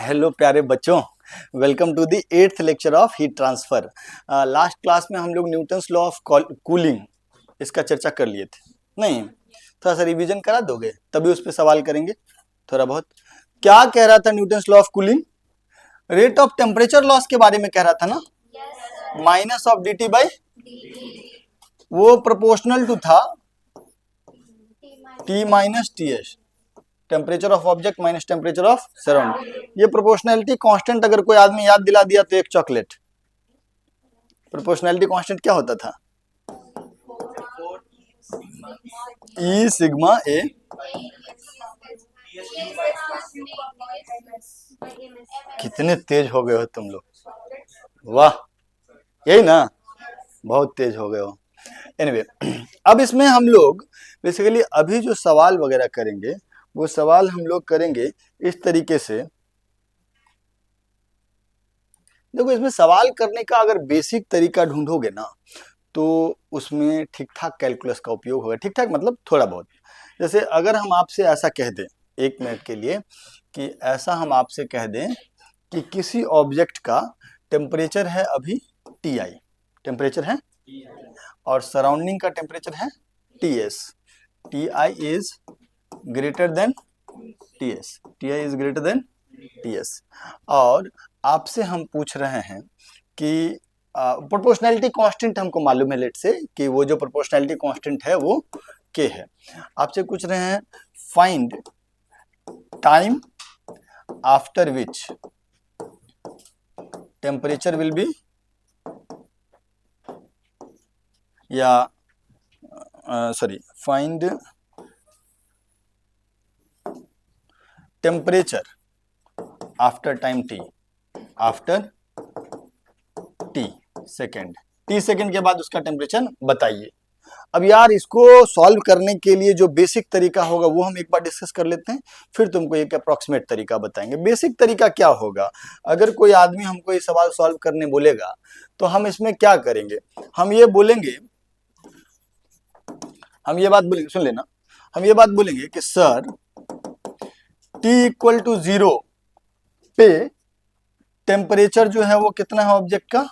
Hello प्यारे बच्चों, welcome to the 8th lecture of heat transfer. Last class में हम लोग न्यूटन्स लॉ ऑफ कूलिंग इसका चर्चा कर लिए थे। नहीं, थोड़ा सा रिवीजन करा दोगे तभी उस पर सवाल करेंगे थोड़ा बहुत। क्या कह रहा था Newton's law of cooling? Rate of temperature loss के बारे में कह रहा था ना, minus of d T by वो प्रोपोर्शनल टू था T minus T S, temperature of object minus temperature of surrounding. ये प्रोपोर्शनैलिटी कांस्टेंट अगर कोई आदमी याद दिला दिया तो एक चॉकलेट। प्रोपोर्शनैलिटी कांस्टेंट क्या होता था? ई सिग्मा ए। कितने तेज हो गए हो तुम लोग, वाह, यही ना, बहुत तेज हो गए हो। एनीवे, अब इसमें हम लोग बेसिकली अभी जो सवाल वगैरह करेंगे वो सवाल हम लोग करेंगे इस तरीके से। देखो, इसमें सवाल करने का अगर बेसिक तरीका ढूंढोगे ना तो उसमें ठीक ठाक कैलकुलस का उपयोग होगा। ठीक ठाक मतलब थोड़ा बहुत। जैसे अगर हम आपसे ऐसा कह दें एक मिनट के लिए कि ऐसा हम आपसे कह दें कि किसी ऑब्जेक्ट का टेम्परेचर है अभी टी आई, टेम्परेचर है, और सराउंडिंग का टेम्परेचर है T S. T I is greater than T S, T I is greater than T S. और आपसे हम पूछ रहे हैं कि प्रोपोर्शनैलिटी कांस्टेंट हमको मालूम है, लेट से कि वो जो प्रोपोर्शनैलिटी कांस्टेंट है वो के है। आपसे पूछ रहे हैं find time after which temperature will be, या sorry, find temperature after time t, after t second, t second के बाद उसका टेम्परेचर बताइए। अब यार इसको सॉल्व करने के लिए जो बेसिक तरीका होगा वो हम एक बार डिस्कस कर लेते हैं, फिर तुमको एक अप्रॉक्सीमेट तरीका बताएंगे। बेसिक तरीका क्या होगा? अगर कोई आदमी हमको ये सवाल सॉल्व करने बोलेगा तो हम इसमें क्या करेंगे? हम ये बोलेंगे, हम ये बात बोलेंगे, सुन लेना, हम ये बात बोलेंगे कि सर टी इक्वल टू 0 पे टेम्परेचर जो है वो कितना है ऑब्जेक्ट का?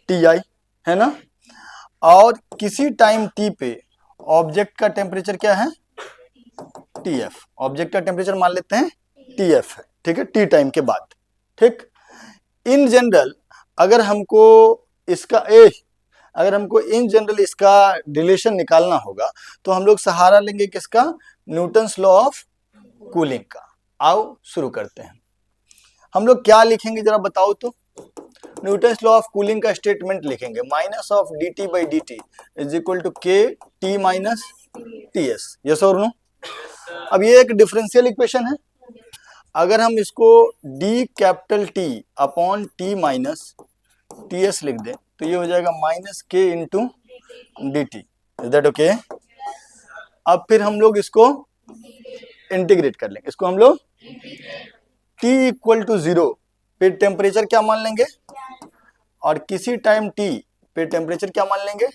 टी आई है ना, और किसी टाइम टी पे ऑब्जेक्ट का टेम्परेचर क्या है? T F. ऑब्जेक्ट का टेम्परेचर मान लेते हैं टी एफ है, ठीक है, टी टाइम के बाद। ठीक, इन जनरल अगर हमको इसका अगर हमको इन जनरल इसका रिलेशन निकालना होगा तो हम लोग सहारा लेंगे किसका? न्यूटन्स लॉ ऑफ कूलिंग का। आओ शुरू करते हैं। हम लोग क्या लिखेंगे जरा बताओ तो? न्यूटन्स लॉ ऑफ कूलिंग का स्टेटमेंट लिखेंगे, minus of d T by d t is equal to के T minus T S. Yes और नो? अब ये एक डिफरेंशियल इक्वेशन है। अगर हम इसको d capital t upon t minus T s लिख दें तो ये हो जाएगा माइनस के into d t. Is that okay? अब फिर हम लोग इसको इंटीग्रेट कर लेंगे, इसको हम लोग t इक्वल टू 0 पे टेम्परेचर क्या मान लेंगे, और किसी टाइम t पे टेम्परेचर क्या मान लेंगे?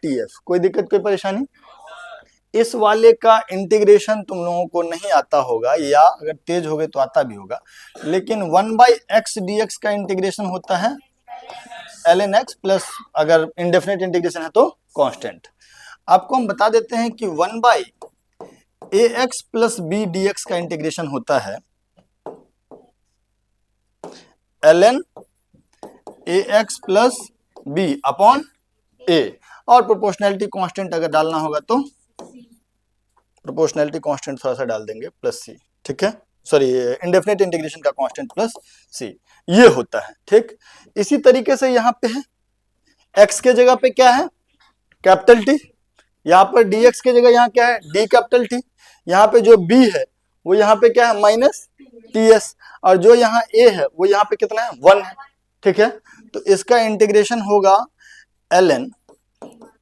TF। कोई दिक्कत, कोई परेशानी? इस वाले का इंटीग्रेशन तुम लोगों को नहीं आता होगा, या अगर तेज हो गए तो आता भी होगा, लेकिन 1/x dx का इंटीग्रेशन होता है ln x प्लस, अगर इंडेफिनेट इंटीग्रेशन है तो कांस्टेंट। आपको हम बता देते हैं कि 1/ax प्लस b dx का इंटीग्रेशन होता है ln ax plus b upon a, और प्रोपोर्शनैलिटी कांस्टेंट अगर डालना होगा तो प्रोपोर्शनैलिटी कांस्टेंट थोड़ा सा डाल देंगे प्लस c। ठीक है, सॉरी, इंडेफिनेट इंटीग्रेशन का कांस्टेंट प्लस c, ये होता है। ठीक, इसी तरीके से यहाँ पे है x के जगह पे क्या है? Capital T। यहाँ पर dx के जगह यहाँ क्या है? d capital T। यहाँ पे जो b है वो यहाँ पे क्या है? Minus ts। और जो यहाँ a है वो यहाँ पे कितना है? 1 है। ठीक है, तो इसका इंटीग्रेशन होगा ln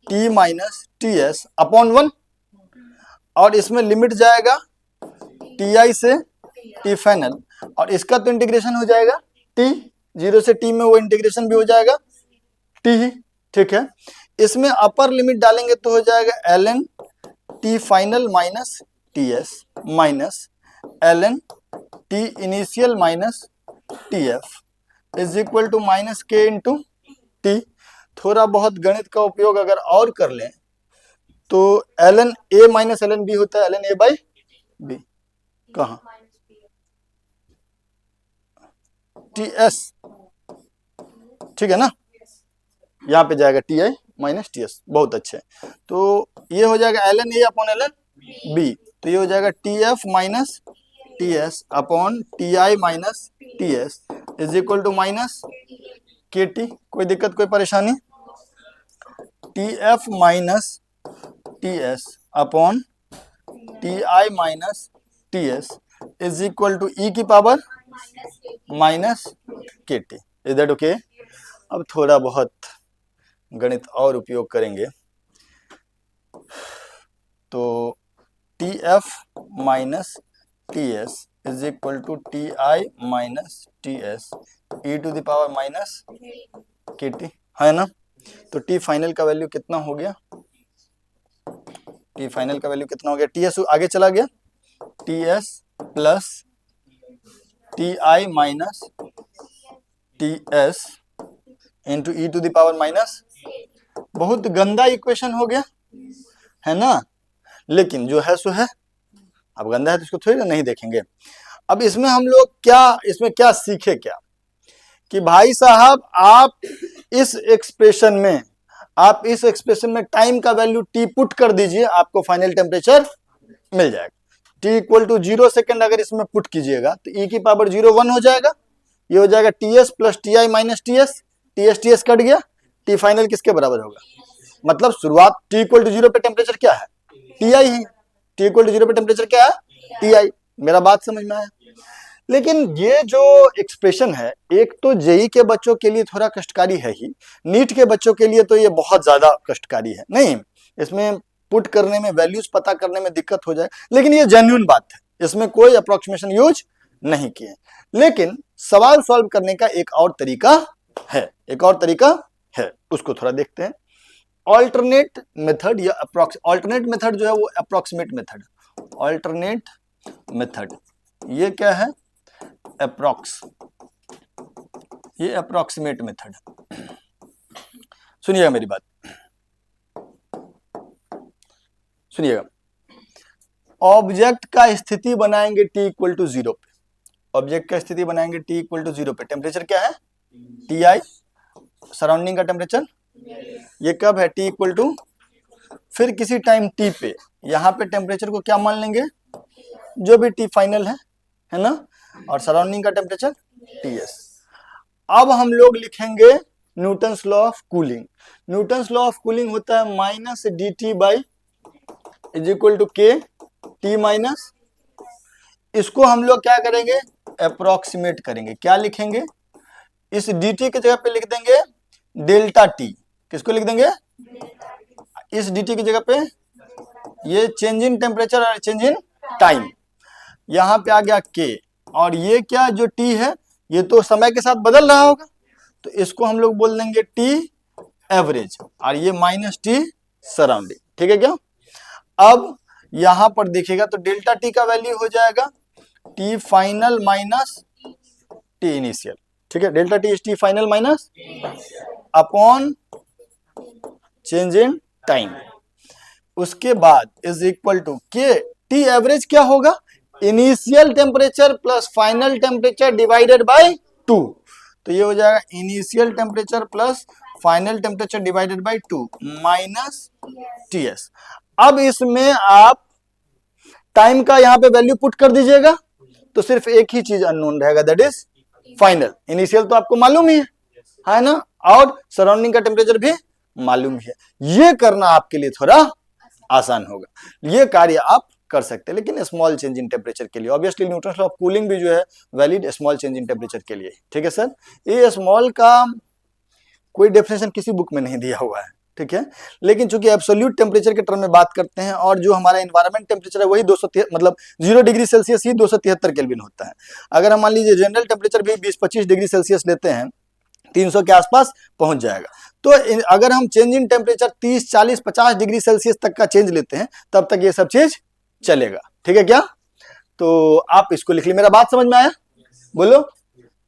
t minus ts upon 1, और इसमें लिमिट जाएगा ti से t फाइनल, और इसका तो इंटीग्रेशन हो जाएगा t, 0 से t में वो इंटीग्रेशन भी हो जाएगा t ही। ठीक है, इसमें अपर लिमिट डालेंगे तो हो जाएगा ln t final minus ts minus ln t initial minus T F is equal to minus के इंटू टी। थोड़ा बहुत गणित का उपयोग अगर और कर लें तो ln a minus ln b होता है ln a बाई बी। कहा टी एस, ठीक है ना, यहाँ पे जाएगा टी आई माइनस टी एस। बहुत अच्छे, तो ये हो जाएगा ln a upon ln b, तो ये हो जाएगा T F minus T S upon T I minus T S is equal to minus के टी। कोई दिक्कत, कोई परेशानी? T F minus T S upon T I minus T S is equal to e की power minus के t. Is that okay? अब थोड़ा बहुत गणित और उपयोग करेंगे, तो t F minus T S is equal to t I minus T s e to the power minus के टी, है ना। तो टी फाइनल का वैल्यू कितना हो गया? टी फाइनल का वैल्यू कितना हो गया? टी एस आगे चला गया, T S plus T I minus T S into e to the power minus. बहुत गंदा इक्वेशन हो गया, है ना, लेकिन जो है सो है। अब गंदा है तो इसको थोड़ी ना नहीं देखेंगे। अब इसमें हम लोग इसमें क्या सीखे, क्या कि भाई साहब आप इस एक्सप्रेशन में टाइम का वैल्यू टी पुट कर दीजिए, आपको फाइनल टेम्परेचर मिल जाएगा। टी इक्वल टू 0 सेकेंड अगर इसमें पुट कीजिएगा तो ई की पावर 0 1 हो जाएगा। ये हो जाएगा टी एस प्लस टी आई minus T S, T S cut गया, टी फाइनल किसके बराबर होगा? मतलब शुरुआत टी इक्वल टू 0 पे टेम्परेचर क्या है? टी आई है। टी इक्वल टू 0 पे टेम्परेचर क्या है? T I. मेरा बात समझ में आया? लेकिन ये जो एक्सप्रेशन है, एक तो जेई के बच्चों के लिए थोड़ा कष्टकारी है ही, नीट के बच्चों के लिए तो ये बहुत ज्यादा कष्टकारी है। नहीं, इसमें पुट करने में, वैल्यूज पता करने में दिक्कत हो जाए, लेकिन ये जेन्युइन बात है, इसमें कोई अप्रोक्सीमेशन यूज नहीं किए। लेकिन सवाल सॉल्व करने का एक और तरीका है, उसको थोड़ा देखते हैं। ऑल्टरनेट मेथड या ऑल्टरनेट मेथड जो है वो अप्रोक्सीमेट मेथड, ऑल्टरनेट मेथड ये क्या है? अप्रोक्स, ये अप्रोक्सीमेट मेथड। सुनिएगा मेरी बात, सुनिएगा। ऑब्जेक्ट का स्थिति बनाएंगे टी इक्वल टू 0 पे, ऑब्जेक्ट का स्थिति बनाएंगे टी इक्वल टू 0 पे। टेम्परेचर क्या है? टी आई, सराउंडिंग का टेम्परेचर ये कब है? टी इक्वल टू, फिर किसी टाइम टी पे यहाँ पे टेम्परेचर को क्या मान लेंगे? जो भी टी फाइनल है ना, और सराउंडिंग का टेम्परेचर टी एस। अब हम लोग लिखेंगे Newton's law of cooling. Newton's law of cooling होता है minus D T by is equal to के टी माइनस। इसको हम लोग क्या करेंगे? अप्रोक्सीमेट करेंगे। क्या लिखेंगे? इस डी टी की जगह पे लिख देंगे डेल्टा टी। किसको लिख देंगे? इस डी टी की जगह पे ये चेंज इन टेम्परेचर और चेंज इन टाइम, यहां पे आ गया के, और ये क्या जो टी है ये तो समय के साथ बदल रहा होगा, तो इसको हम लोग बोल देंगे टी एवरेज, और ये माइनस टी सराउंडिंग। ठीक है क्या? अब यहां पर देखिएगा तो डेल्टा टी का वैल्यू हो जाएगा T final minus T initial. ठीक है, delta T is T final minus upon change in time. उसके बाद इज इक्वल टू के टी एवरेज क्या होगा? Initial temperature plus final temperature divided by 2। तो ये हो जाएगा initial temperature plus final temperature divided by 2 minus T S. अब इसमें आप टाइम का यहां पे वैल्यू पुट कर दीजिएगा तो सिर्फ एक ही चीज अननोन रहेगा, दैट इज फाइनल। इनिशियल तो आपको मालूम ही है ना, और सराउंडिंग का टेम्परेचर भी मालूम है। ये करना आपके लिए थोड़ा आसान होगा, ये कार्य आप कर सकते हैं, लेकिन स्मॉल चेंज इन टेम्परेचर के लिए। Obviously Newton's law of cooling भी जो है valid small change in temperature के लिए। ठीक है सर, ये स्मॉल का कोई डेफिनेशन किसी बुक में नहीं दिया हुआ है, ठीक है, लेकिन चूंकि एब्सोल्यूट टेम्परेचर के टर्म में बात करते हैं और जो हमारा एनवायरमेंट टेम्परेचर है वही 273 मतलब 0 डिग्री सेल्सियस ही 273 केल्विन होता है। अगर हम मान लीजिए जनरल टेम्परेचर भी 20-25 डिग्री सेल्सियस लेते हैं, 300 के आसपास पहुंच जाएगा। तो अगर हम change in temperature 30, 40, 50 degree Celsius तक का चेंज लेते हैं तब तक ये सब चीज चलेगा। ठीक है क्या? तो आप इसको लिख लीजिए। मेरा बात समझ में आया? बोलो।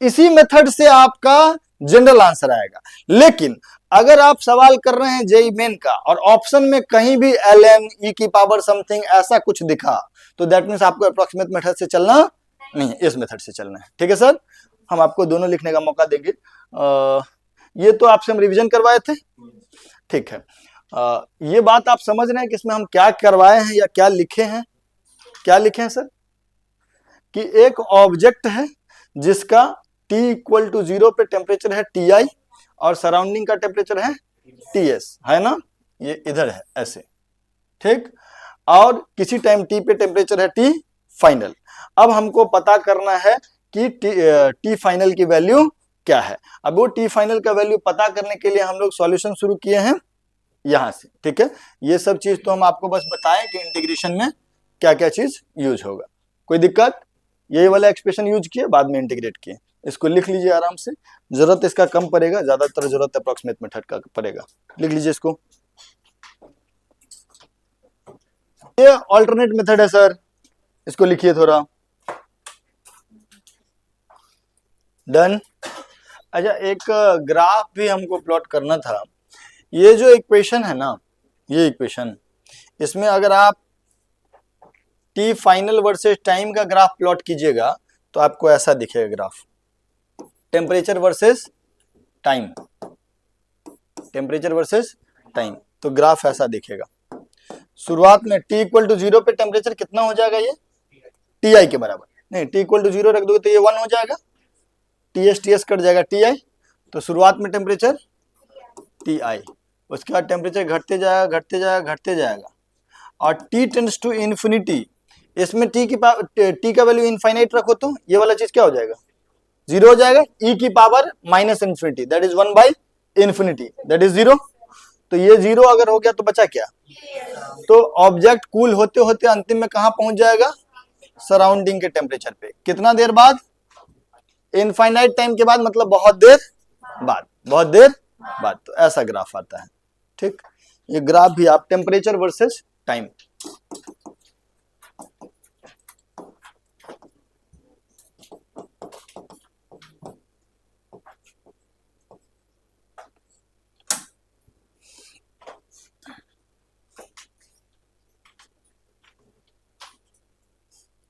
इसी मेथड से आपका जनरल आंसर आएगा। लेकिन अगर आप सवाल कर रहे हैं जेई मेन का और ऑप्शन में कहीं भी ln e की पावर समथिंग ऐसा कुछ दिखा, तो दैट मीन्स आपको अप्रोक्सीमेट मेथड से चलना नहीं है, इस मेथड से चलना है। ठीक है सर, हम आपको दोनों लिखने का मौका देंगे। ये तो आपसे हम रिवीजन करवाए थे, ठीक है। ये बात आप समझ रहे हैं कि इसमें हम क्या करवाए हैं या क्या लिखे हैं? क्या लिखे हैं सर? कि एक ऑब्जेक्ट है जिसका T इक्वल टू 0 पे टेम्परेचर है Ti और सराउंडिंग का टेम्परेचर है Ts, है ना, ये इधर है ऐसे, ठीक। और किसी टाइम T पे टेम्परेचर है T फाइनल। अब हमको पता करना है कि T फाइनल की वैल्यू क्या है। अब वो T फाइनल का वैल्यू पता करने के लिए हम लोग सॉल्यूशन शुरू किए हैं यहां से, ठीक है। ये सब चीज तो हम आपको बस बताएं कि इंटीग्रेशन में क्या क्या चीज यूज होगा। कोई दिक्कत? यही वाला एक्सप्रेशन यूज किए, बाद में इंटीग्रेट किए। इसको लिख लीजिए आराम से, जरूरत इसका कम पड़ेगा, ज्यादातर जरूरत अप्रोक्सीमेट मेथड का पड़ेगा। लिख लीजिए इसको। ये ऑल्टरनेट मेथड है सर, इसको लिखिए थोड़ा। डन। अच्छा, एक ग्राफ भी हमको प्लॉट करना था। ये जो इक्वेशन है ना, ये इक्वेशन, इसमें अगर आप T फाइनल वर्सेस टाइम का ग्राफ प्लॉट कीजिएगा तो आपको ऐसा दिखेगा graph, temperature versus time, temperature versus time, तो ग्राफ ऐसा दिखेगा। शुरुआत में T इक्वल टू 0 पे टेम्परेचर कितना हो जाएगा? ये Ti के बराबर, नहीं T इक्वल टू 0 रख दोगे तो ये 1 हो जाएगा, TS कट जाएगा Ti, तो शुरुआत में टेम्परेचर Ti, उसके बाद टेम्परेचर घटते जाएगा घटते जाएगा घटते जाएगा, और T टेंड्स टू इन्फिनिटी। इसमें T का वैल्यू इनफाइनाइट रखो तो ये वाला चीज क्या हो जाएगा? 0 हो जाएगा। E की power minus infinity, that is 1 by infinity, that is 0। तो ये 0 अगर हो गया तो बचा क्या? तो ऑब्जेक्ट कूल होते होते अंतिम में कहां पहुंच जाएगा? सराउंडिंग के टेम्परेचर पे। कितना देर बाद? इनफाइनाइट टाइम के बाद, मतलब बहुत देर बाद, बहुत देर बाद। तो ऐसा ग्राफ आता है, ठीक। ये ग्राफ भी आप टेम्परेचर वर्सेस टाइम,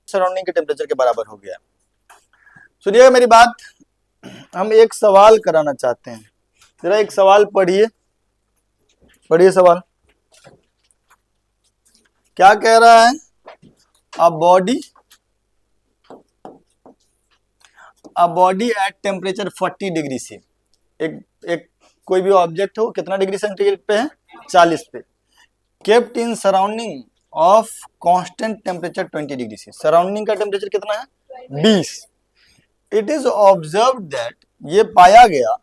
सराउंडिंग के टेम्परेचर के बराबर हो गया। सुनिएगा मेरी बात, हम एक सवाल कराना चाहते हैं, जरा एक सवाल पढ़िए, पढ़िए सवाल। क्या कह रहा है? A body at temperature 40 degree से, एक कोई भी ऑब्जेक्ट हो, कितना डिग्री सेंटीग्रेड पे है? 40 पे। Kept in surrounding of constant temperature 20 degree से। सराउंडिंग का टेम्परेचर कितना है? 20। इट इज ऑब्जर्व दैट, ये पाया गया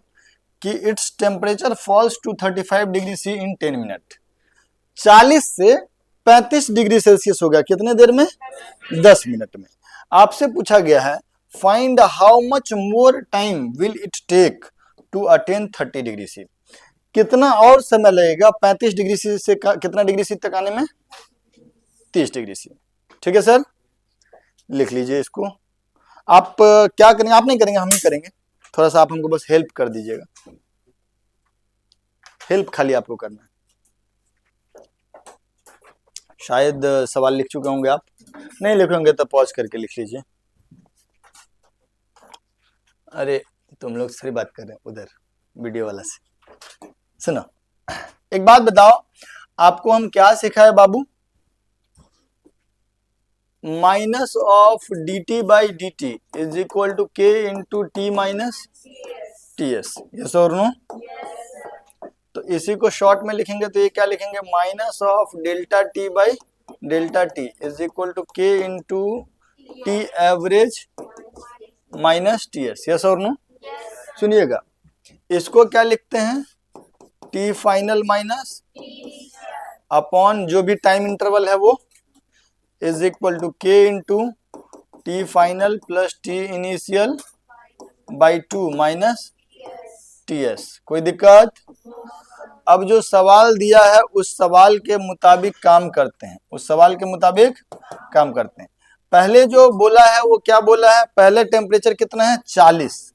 कि it's temperature falls to 35 degree C in 10 minute. 40 से 35 डिग्री सेल्सियस हो गया कितने देर में? 10 मिनट में। आपसे पूछा गया है find how much more time will it take to attain 30 degree C. कितना और समय लगेगा 35 डिग्री सी से कितना डिग्री सी तक आने में? 30 डिग्री सी। ठीक है सर, लिख लीजिए इसको। आप क्या करेंगे? आप नहीं करेंगे, हम ही करेंगे। थोड़ा सा आप हमको बस हेल्प कर दीजिएगा, हेल्प खाली आपको करना है। शायद सवाल लिख चुके होंगे आप, नहीं लिखे होंगे तो पॉज करके लिख लीजिए। अरे तुम लोग सही बात कर रहे हैं उधर वीडियो वाला से। सुनो, एक बात बताओ, आपको हम क्या सिखाए बाबू? Minus of dt by dt is equal to k into t minus T S, yes और नो? तो इसी को शॉर्ट में लिखेंगे तो ये क्या लिखेंगे? Minus of delta T by delta T is equal to k into T average minus T S, yes और नो? सुनिएगा, इसको क्या लिखते हैं? टी फाइनल माइनस अपॉन जो भी टाइम इंटरवल है वो is equal to k into T final plus T initial by 2 minus T S. कोई दिक्कत? अब जो सवाल दिया है उस सवाल के मुताबिक काम करते हैं, उस सवाल के मुताबिक काम करते हैं। पहले जो बोला है वो क्या बोला है? पहले टेम्परेचर कितना है? 40।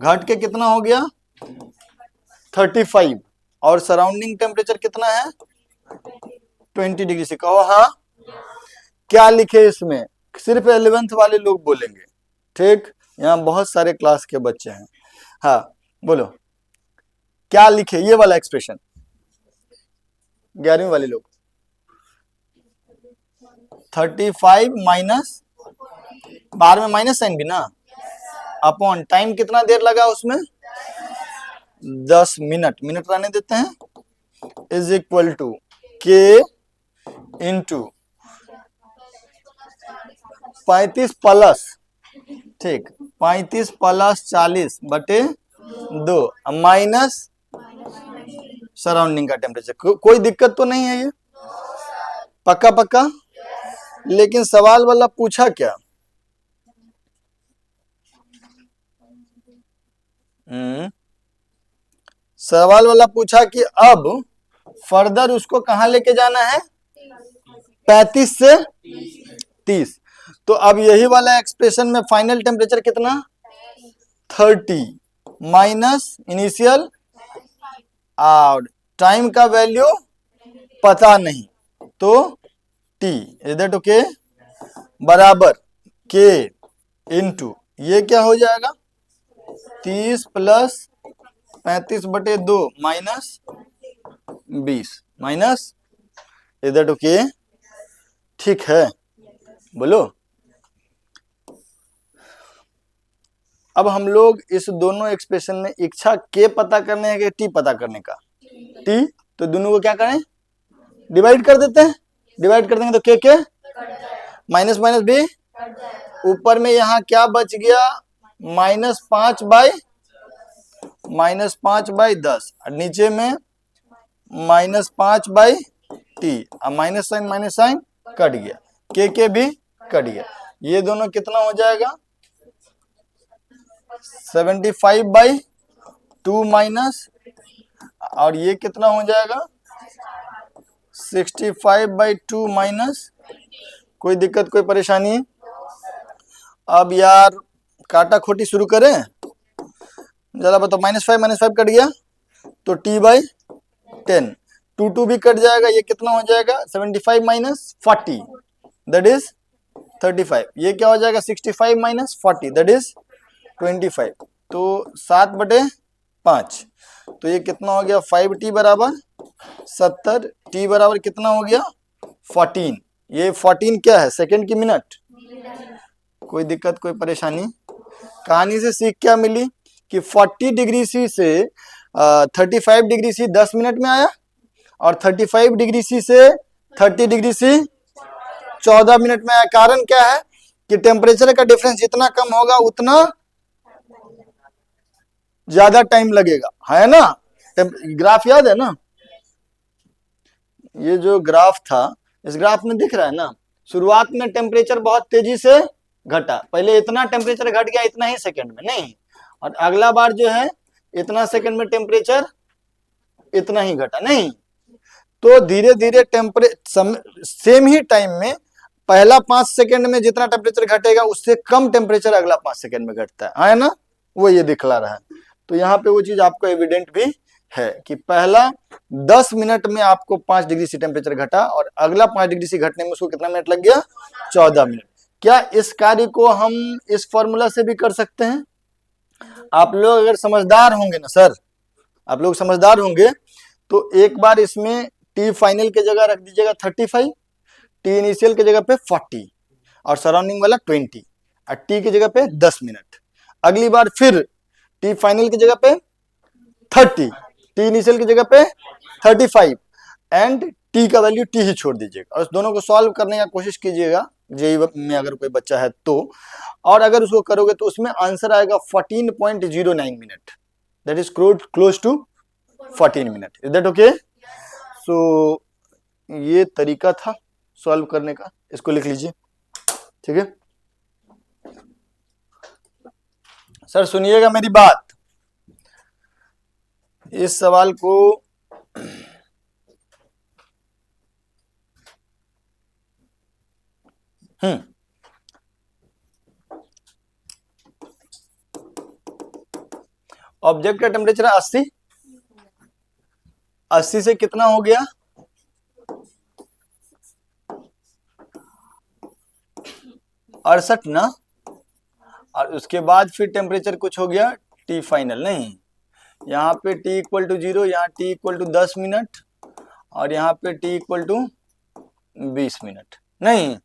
घट के कितना हो गया 35, और सराउंडिंग टेम्परेचर कितना है 20 डिग्री से। कहो हाँ। क्या लिखे इसमें, सिर्फ 11th वाले लोग बोलेंगे, ठीक, यहाँ बहुत सारे क्लास के बच्चे हैं। हाँ बोलो क्या लिखे ये वाला एक्सप्रेशन, 11वीं वाले लोग। 35 माइनस, बाहर में माइनस साइन भी ना, अपॉन टाइम कितना देर लगा उसमें 10 मिनट, मिनट रहने देते हैं, इज इक्वल टू के इंटू 35 प्लस, ठीक 35 प्लस 40 बटे 2 माइनस सराउंडिंग का टेम्परेचर। कोई दिक्कत तो नहीं है ये, पक्का पक्का। लेकिन सवाल वाला पूछा क्या, सवाल वाला पूछा कि अब फर्दर उसको कहां लेके जाना है 35 से 30। तो अब यही वाला एक्सप्रेशन में फाइनल टेम्परेचर कितना 30 माइनस इनिशियल, और टाइम का वैल्यू पता नहीं, तो टी इज दैट ओके, बराबर के इंटू ये क्या हो जाएगा 30 प्लस 35 बटे 2 minus 20 minus, is that okay, ठीक है बोलो। अब हम लोग इस दोनों एक्सप्रेशन में इच्छा के पता करने है कि टी पता करने का, टी, तो दोनों को क्या करें डिवाइड कर देते हैं, डिवाइड कर देंगे तो के माइनस माइनस भी, ऊपर में यहाँ क्या बच गया -5 बाई -10, और नीचे में -5 बाई टी, अब माइनस साइन कट गया, के भी कट गया, ये दोनों कितना हो जाएगा 75 बाई 2 माइनस, और ये कितना हो जाएगा 65 बाई 2 माइनस। कोई दिक्कत कोई परेशानी। अब यार काटा खोटी शुरू करें, जरा बताओ -5 कट गया तो टी बाई 10, 2 भी कट जाएगा, ये कितना हो जाएगा 75 माइनस 40 दैट इज 35, ये क्या हो जाएगा 65 माइनस 40 दैट इज 25, तो 7/5, तो ये कितना हो गया 5t बराबर 70, t बराबर कितना हो गया 14, ये 14 क्या है सेकंड की मिनट। कोई दिक्कत कोई परेशानी। कहानी से सीख क्या मिली कि 40 डिग्री सी से 35 डिग्री सी 10 मिनट में आया, और 35 डिग्री सी से 30 डिग्री सी 14 मिनट में आया। कारण क्या है कि टेम्परेचर का डिफरेंस जितना कम होगा उतना ज्यादा टाइम लगेगा, है ना। ग्राफ याद है ना, ये जो ग्राफ था इस ग्राफ में दिख रहा है ना, शुरुआत में टेम्परेचर बहुत तेजी से घटा, पहले इतना टेम्परेचर घट गया इतना ही सेकंड में, नहीं, और अगला बार जो है इतना सेकंड में टेम्परेचर इतना ही घटा, नहीं, तो धीरे धीरे सेम ही टाइम में पहला 5 सेकंड में जितना टेम्परेचर घटेगा उससे कम टेम्परेचर अगला 5 सेकंड में घटता है ना, वो ये दिखला रहा है। तो यहाँ पे वो चीज आपको एविडेंट भी है कि पहला 10 मिनट में आपको 5 डिग्री सी टेम्परेचर घटा, और अगला 5 डिग्री सी घटने में उसको कितना मिनट लग गया 14 मिनट। क्या इस कार्य को हम इस फॉर्मूला से भी कर सकते हैं? आप लोग अगर समझदार होंगे ना सर, आप लोग समझदार होंगे तो एक बार इसमें टी फाइनल की जगह रख दीजिएगा 35, टी इनिशियल की जगह पे 40, और सराउंडिंग वाला 20, और टी की जगह पे 10 मिनट। अगली बार फिर टी फाइनल की जगह पे 30, टी इनिशियल की जगह पे 35, एंड टी का वैल्यू टी ही छोड़ दीजिएगा, और उस दोनों को सॉल्व करने का कोशिश कीजिएगा जेईई में अगर कोई बच्चा है तो, और अगर उसको करोगे तो उसमें आंसर आएगा 14.09 minute, that is close to 14 minute. Is that okay? So ये तरीका था सॉल्व करने का, इसको लिख लीजिए, ठीक है। सर सुनिएगा मेरी बात, इस सवाल को ऑब्जेक्ट का टेम्परेचर 80, 80 से कितना हो गया 68 ना, और उसके बाद फिर टेम्परेचर कुछ हो गया टी फाइनल, नहीं यहाँ पे t इक्वल टू 0, यहाँ t इक्वल टू 10 मिनट, और यहाँ पे t इक्वल टू 20 मिनट, नहीं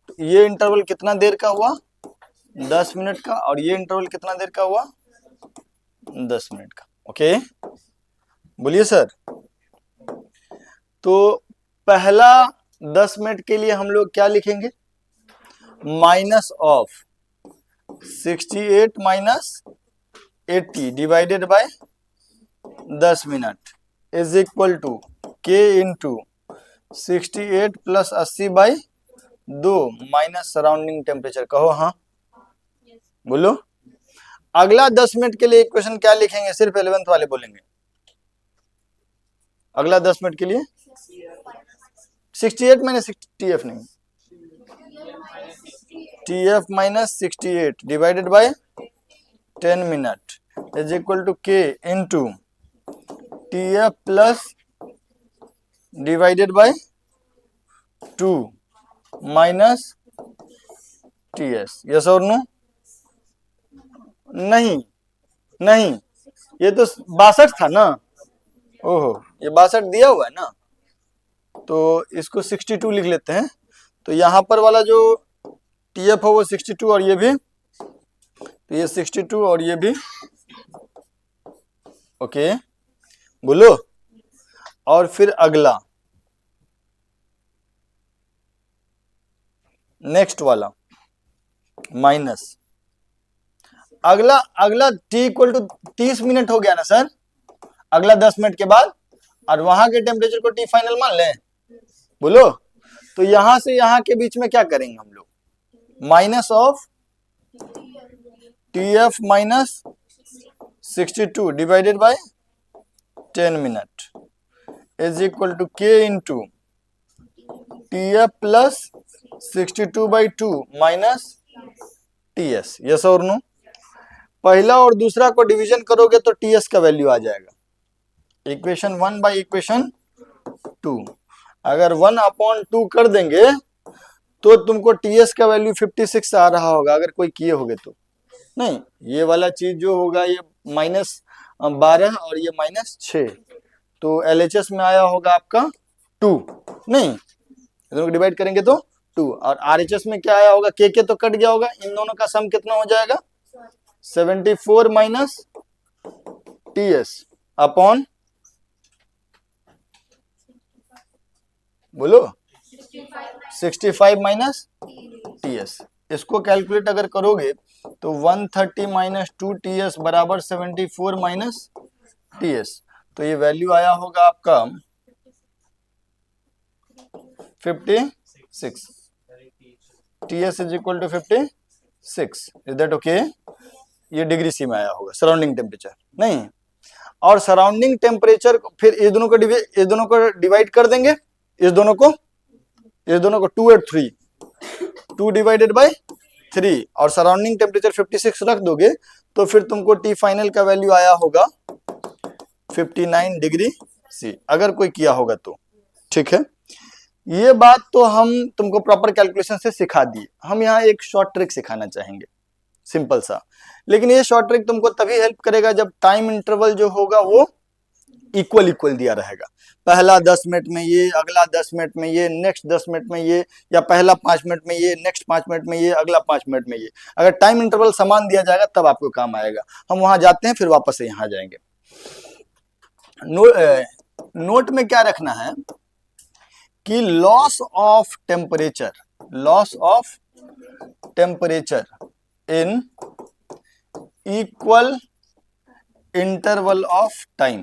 तो ये इंटरवल कितना देर का हुआ 10 मिनट का, और ये इंटरवल कितना देर का हुआ 10 मिनट का। ओके बोलिए सर। तो पहला 10 मिनट के लिए हम लोग क्या लिखेंगे, minus of 68 minus 80 divided by 10 minute is equal to k into 68 plus 80 by 2 minus surrounding temperature. कहो हाँ, बोलो। अगला 10 मिनट के लिए इक्वेशन क्या लिखेंगे, सिर्फ 11th वाले बोलेंगे। अगला 10 मिनट के लिए 68 माइनस TF नहीं, TF minus 68 divided by 10 minute is equal to k into TF plus divided by 2 minus TS। Yes और नो? नहीं नहीं, ये तो 62 था ना, ओहो ये 62 दिया हुआ है ना, तो इसको 62 लिख लेते हैं। तो यहाँ पर वाला जो TF है वो 62 और ये भी, तो ये 62 और ये भी, ओके बोलो। और फिर अगला नेक्स्ट वाला माइनस, अगला t इक्वल टू 30 मिनट हो गया ना सर, अगला 10 मिनट के बाद, और वहां के टेम्परेचर को t फाइनल मान लें, बोलो। तो यहां से यहां के बीच में क्या करेंगे हम लोग, minus of TF minus 62 divided by 10 minute is equal to k into TF plus 62 by 2 minus TS। Yes और नो? पहला और दूसरा को डिवीजन करोगे तो TS का वैल्यू आ जाएगा, इक्वेशन 1 बाई इक्वेशन 2। अगर 1/2 कर देंगे तो तुमको TS का वैल्यू 56 आ रहा होगा, अगर कोई किए होगे तो। नहीं, ये वाला चीज जो होगा ये -12 और ये -6, तो LHS में आया होगा आपका 2, नहीं दोनों को डिवाइड करेंगे तो 2, और RHS में क्या आया होगा, के तो कट गया होगा, इन दोनों का सम कितना हो जाएगा 74 माइनस TS अपॉन, बोलो 65 माइनस TS। इसको कैलकुलेट अगर करोगे तो 130 माइनस 2 TS बराबर 74 माइनस TS, तो ये वैल्यू आया होगा आपका 56। TS is equal to 56, is that okay? ये डिग्री सी में आया होगा सराउंडिंग टेम्परेचर, नहीं। और सराउंडिंग टेम्परेचर फिर इस दोनों को डिवाइड कर देंगे, इस दोनों को 2 और 3, 2 डिवाइडेड बाय 3, और सराउंडिंग टेम्परेचर 56 रख दोगे तो फिर तुमको T फाइनल का वैल्यू आया होगा 59 डिग्री सी, अगर कोई किया होगा तो। ठीक है, ये बात तो हम तुमको प्रॉपर कैलकुलेशन से सिखा दिए। हम यहाँ एक शॉर्ट ट्रिक सिखाना चाहेंगे, सिंपल सा, लेकिन ये शॉर्ट ट्रिक तुमको तभी हेल्प करेगा जब टाइम इंटरवल जो होगा वो इक्वल दिया रहेगा। पहला 10 मिनट में ये, अगला 10 मिनट में ये, नेक्स्ट 10 मिनट में ये, या पहला 5 मिनट में ये, नेक्स्ट 5 मिनट में ये, अगला 5 मिनट में ये। अगर टाइम इंटरवल समान दिया जाएगा तब आपको काम आएगा। हम वहां जाते हैं, फिर वापस से यहाँ जाएंगे। नोट में क्या रखना है कि loss of temperature in equal interval of time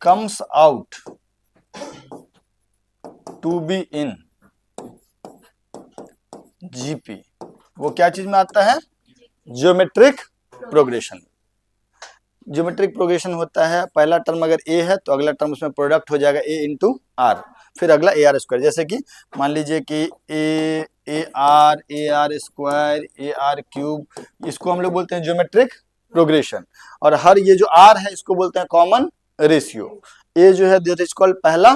comes out to be in GP। वो क्या चीज में आता है, ज्योमेट्रिक प्रोग्रेशन। ज्योमेट्रिक प्रोग्रेशन होता है, पहला टर्म अगर a है तो अगला टर्म उसमें प्रोडक्ट हो जाएगा a इंटू आर, फिर अगला AR स्क्वायर। जैसे कि मान लीजिए कि ए r square, A R cube, इसको हम लोग बोलते हैं ज्योमेट्रिक प्रोग्रेशन। और हर ये जो आर है इसको बोलते हैं कॉमन रेशियो। ए जो है दिस इज कॉल्ड पहला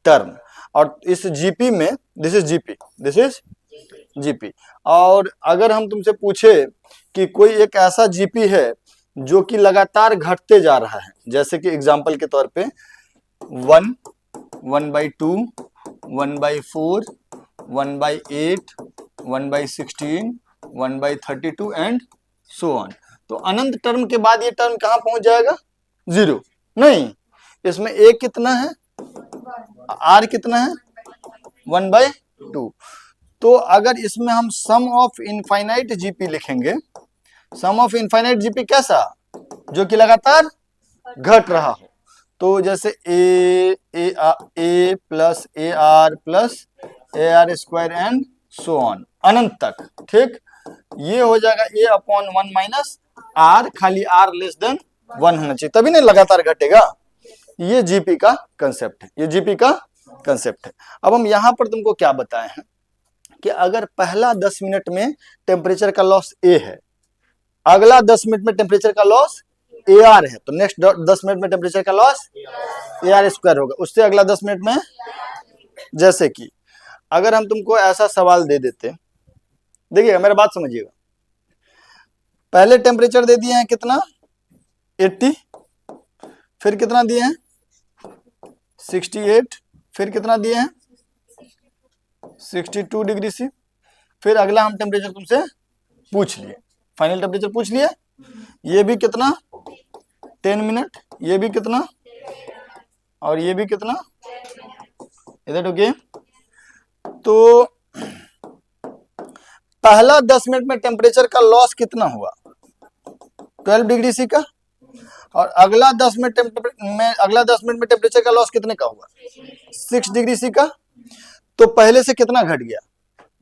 टर्म। और इस जीपी में this is GP, this is GP. और अगर हम तुमसे पूछे कि कोई एक ऐसा जीपी है जो कि लगातार घटते जा रहा है, जैसे कि एग्जांपल के तौर पे 1, 1/2, 1/4, 1/8, 1/16, 1/32 एंड सो ऑन। तो अनंत टर्म के बाद ये टर्म कहां पहुंच जाएगा? 0 नहीं, इसमें ए कितना है, आर कितना है, 1/2। तो अगर इसमें हम सम ऑफ इनफाइनाइट जीपी लिखेंगे, सम ऑफ इनफाइनाइट जीपी कैसा, जो कि लगातार घट रहा हो। तो जैसे a plus a r plus a r square and so on अनंत तक, ठीक। ये हो जाएगा ए अपॉन 1 माइनस आर, खाली आर लेस देन 1 होना चाहिए, तभी नहीं लगातार घटेगा। ये जीपी का कंसेप्ट है, ये जीपी का कंसेप्ट है। अब हम यहां पर तुमको क्या बताए हैं कि अगर पहला 10 मिनट में टेम्परेचर का लॉस ए है, अगला 10 मिनट में टेम्परेचर का लॉस ए आर है, तो नेक्स्ट 10 मिनट में टेम्परेचर का लॉस ए आर स्क्वायर होगा। उससे अगला 10 मिनट में, जैसे कि अगर हम तुमको ऐसा सवाल दे देते, देखिएगा मेरा बात समझिएगा, पहले टेम्परेचर दे दिए हैं कितना 80, फिर कितना दिए हैं 68, फिर कितना दिए हैं 62 डिग्री सी, फिर अगला हम टेम्परेचर तुमसे पूछ लिए, फाइनल टेम्परेचर पूछ लिए, ये भी कितना 10 मिनट, ये भी कितना, और ये भी कितना, इधर ओके। तो पहला 10 मिनट में टेम्परेचर का लॉस कितना हुआ 12 डिग्री सी का, और अगला 10 मिनट में टेम्परेचर का लॉस कितने का हुआ 6 डिग्री सी का। तो पहले से कितना घट गया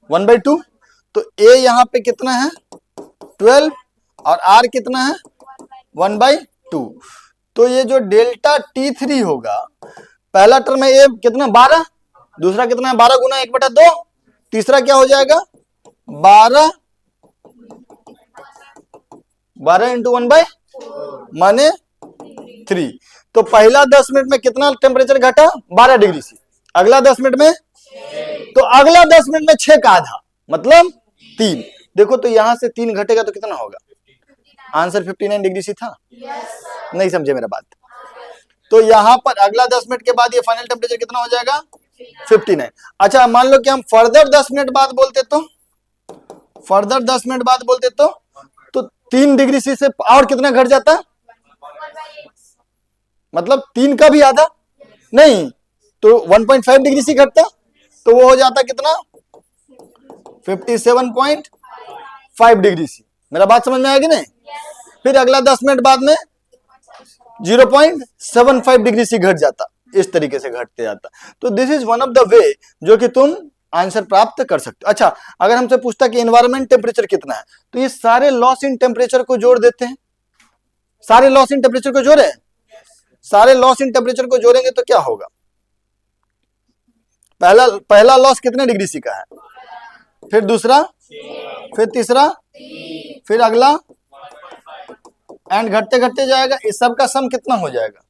1/2। तो ए यहाँ पे कितना है 12 और आर कितना है 1/2। तो ये जो डेल्टा T3 होगा, पहला टर्म है ए कितना 12, दूसरा कितना है 12 गुना 1/2, तीसरा क्या हो जाएगा 12 इंटू 1/, माने 3। तो पहला 10 मिनट में कितना टेम्परेचर घटा 12 डिग्री सी, अगला 10 मिनट में, तो अगला 10 मिनट में 6 का आधा मतलब 3। देखो तो यहां से 3 घटेगा तो कितना होगा, आंसर 59 डिग्री सी था। नहीं समझे मेरा बात। तो यहां पर अगला 10 मिनट के बाद ये फाइनल टेम्परेचर कितना हो जाएगा 59। अच्छा मान लो कि हम फर्दर 10 मिनट बाद बोलते, तो फर्दर 10 मिनट बाद बोलते तो 3 डिग्री सी से और कितना घट जाता, मतलब 3 का भी आधा नहीं, तो 1.5 डिग्री सी घटता, तो वो हो जाता कितना 57.5 डिग्री सी। मेरा बात समझ में आएगी नहीं। फिर अगला 10 मिनट बाद में 0.75 डिग्री सी घट जाता, इस तरीके से घटते जाता। तो this is one of the way जो कि तुम आंसर प्राप्त कर सकते हो। अच्छा अगर हमसे पूछता कि एनवायरमेंट टेम्परेचर कितना है, तो ये सारे लॉस इन टेम्परेचर को जोड़ देते हैं, सारे लॉस इन टेम्परेचर को जोड़े, सारे लॉस इन टेम्परेचर को जोड़ेंगे तो क्या होगा, पहला लॉस कितने डिग्री सी का है, फिर दूसरा, फिर तीसरा, फिर अगला, एंड घटते घटते जाएगा। इस सबका सम कितना हो जाएगा,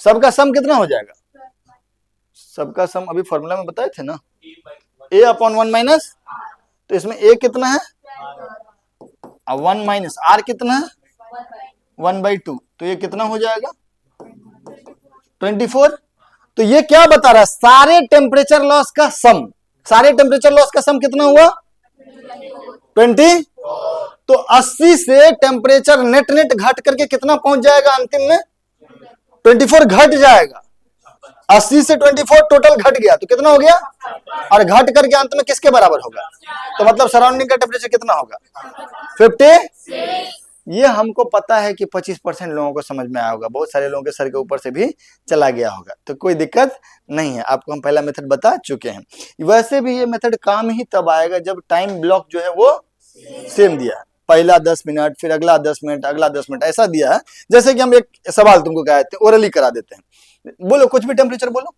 सबका सम कितना हो जाएगा, सबका सम अभी फॉर्मूला में बताए थे ना, a अपॉन 1 माइनस, तो इसमें a कितना है 1 माइनस r कितना है 1/2, तो ये कितना हो जाएगा 24। तो ये क्या बता रहा है, सारे टेम्परेचर लॉस का सम, सारे टेम्परेचर लॉस का सम कितना हुआ 20। तो 80 से टेम्परेचर नेट नेट घट करके कितना पहुंच जाएगा अंतिम में 24 घट जाएगा। 80 से 24 टोटल घट गया तो कितना हो गया, और घट करके अंत में किसके बराबर होगा, तो मतलब सराउंडिंग का टेम्परेचर कितना होगा 50। ये हमको पता है कि 25% लोगों को समझ में आया होगा, बहुत सारे लोगों के सर के ऊपर से भी चला गया होगा, तो कोई दिक्कत नहीं है, आपको हम पहला मेथड बता चुके हैं। वैसे भी ये मेथड काम ही तब आएगा जब टाइम ब्लॉक जो है वो सेम दिया है, पहला 10 मिनट, फिर अगला 10 मिनट, अगला 10 मिनट, ऐसा दिया है। जैसे कि हम एक सवाल तुमको कहते हैं, ओरली करा देते हैं, बोलो कुछ भी टेम्परेचर बोलो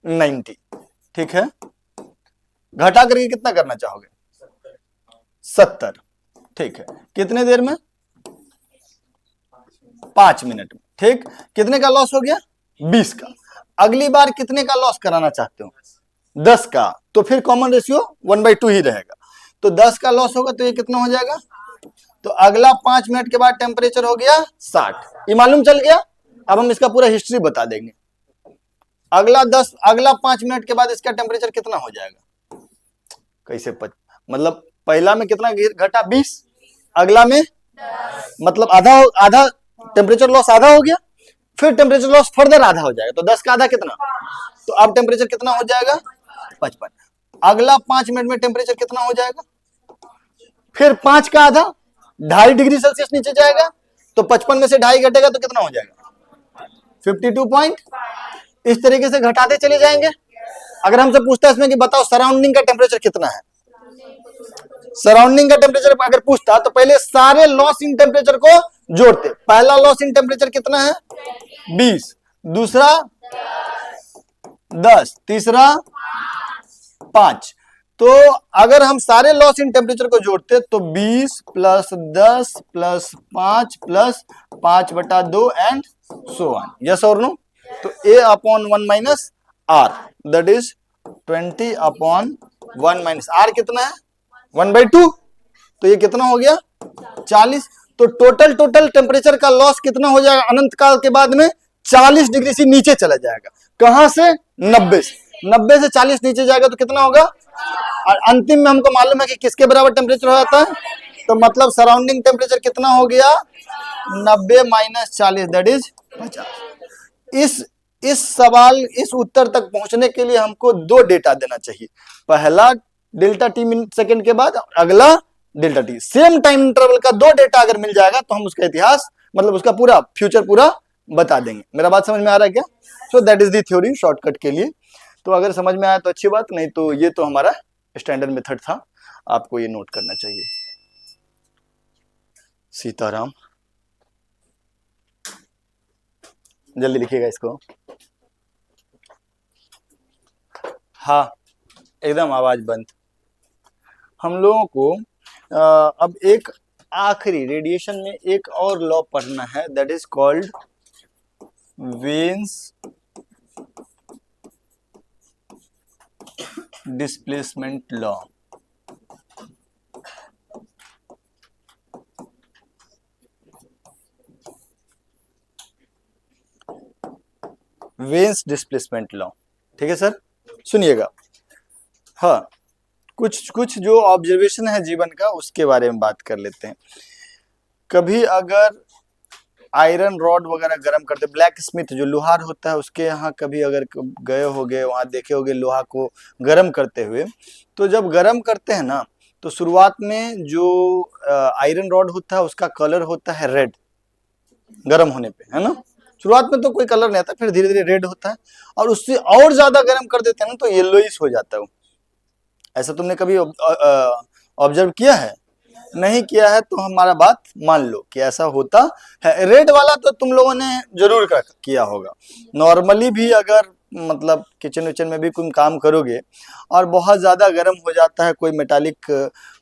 90, ठीक है, घटा करके कितना करना चाहोगे? 70। ठीक है, कितने देर में? 5 मिनट में। ठीक, कितने का लॉस हो गया? 20 का। अगली बार कितने का लॉस कराना चाहते हो? 10 का। तो फिर कॉमन रेशियो 1/2 ही रहेगा। तो 10 का लॉस होगा तो ये कितना हो जाएगा? तो अगला 5 मिनट के बाद टेम्परेचर हो गया 60। ये मालूम चल गया। अब हम इसका पूरा हिस्ट्री बता देंगे। अगला 5 मिनट के बाद इसका टेम्परेचर कितना हो जाएगा? कैसे मतलब पहला में कितना घटा? 20। अगला में मतलब आधा टेम्परेचर लॉस आधा हो गया, फिर टेम्परेचर लॉस फर्दर आधा हो जाएगा। तो 10 का आधा कितना? तो अब टेम्परेचर कितना हो जाएगा? 55। अगला 5 मिनट में टेम्परेचर कितना हो जाएगा? फिर 5 का आधा 2.5 डिग्री सेल्सियस नीचे जाएगा। तो 55 में से 2.5 घटेगा तो कितना हो जाएगा? 52 पॉइंट। इस तरीके से घटाते चले जाएंगे। अगर हमसे पूछता है इसमें कि बताओ सराउंडिंग का टेम्परेचर कितना है, सराउंडिंग का टेम्परेचर अगर पूछता तो पहले सारे लॉस इन टेम्परेचर को जोड़ते। पहला लॉस इन टेम्परेचर कितना है? 20, दूसरा 10, तीसरा 5। तो अगर हम सारे लॉस इन टेम्परेचर को जोड़ते तो 20 plus 10 plus 5 plus 5/2 and so on. Yes और नो? तो A/1 minus R that is 20/1 minus R कितना है? 1/2। तो ये कितना हो गया? 40। तो टोटल टेम्परेचर का लॉस कितना हो जाएगा? अनंत काल के बाद में 40 डिग्री से नीचे चला जाएगा। कहां से? 90 से। 90 से 40 नीचे जाएगा तो कितना होगा? और अंतिम में हमको मालूम है कि किसके बराबर टेम्परेचर हो जाता है। तो मतलब सराउंडिंग टेम्परेचर कितना हो गया? 90 माइनस 40 दैट इज 50। इस उत्तर तक पहुंचने के लिए हमको 2 डेटा देना चाहिए। पहला डेल्टा टी मिनट सेकंड के बाद, अगला delta T. Same time interval का 2 डेटा अगर मिल जाएगा तो हम उसका इतिहास मतलब उसका पूरा फ्यूचर पूरा बता देंगे। मेरा बात समझ में आ रहा है क्या? So that is the theory shortcut के लिए। तो अगर समझ में आया तो अच्छी बात, नहीं तो ये तो हमारा स्टैंडर्ड मेथड था, आपको ये नोट करना चाहिए। सीताराम, जल्दी लिखिएगा इसको। हाँ, एकदम आवाज बंद। हम लोगों को अब एक आखिरी रेडिएशन में एक और लॉ पढ़ना है that is called veins displacement law. Veins displacement law, ठीक है सर, सुनिएगा। हाँ, कुछ जो ऑब्जर्वेशन है जीवन का उसके बारे में बात कर लेते हैं। कभी अगर आयरन रॉड वगैरह गर्म करते, ब्लैक स्मिथ जो लोहार होता है उसके यहाँ कभी अगर गए होगे, वहां देखे होगे लोहा को गर्म करते हुए, तो जब गर्म करते हैं ना तो शुरुआत में जो आयरन रॉड होता है उसका कलर होता है रेड, गर्म होने पे, है ना। शुरुआत में तो कोई कलर नहीं आता, फिर धीरे धीरे रेड होता है, और उससे और ज्यादा गर्म कर देते हैं ना तो येलोइश हो जाता है। ऐसा तुमने कभी ऑब्जर्व किया है? नहीं किया है तो हमारा बात मान लो कि ऐसा होता है। रेड वाला तो तुम लोगों ने जरूर किया होगा। नॉर्मली भी अगर मतलब किचन विचन में भी कोई काम करोगे और बहुत ज्यादा गर्म हो जाता है कोई मेटालिक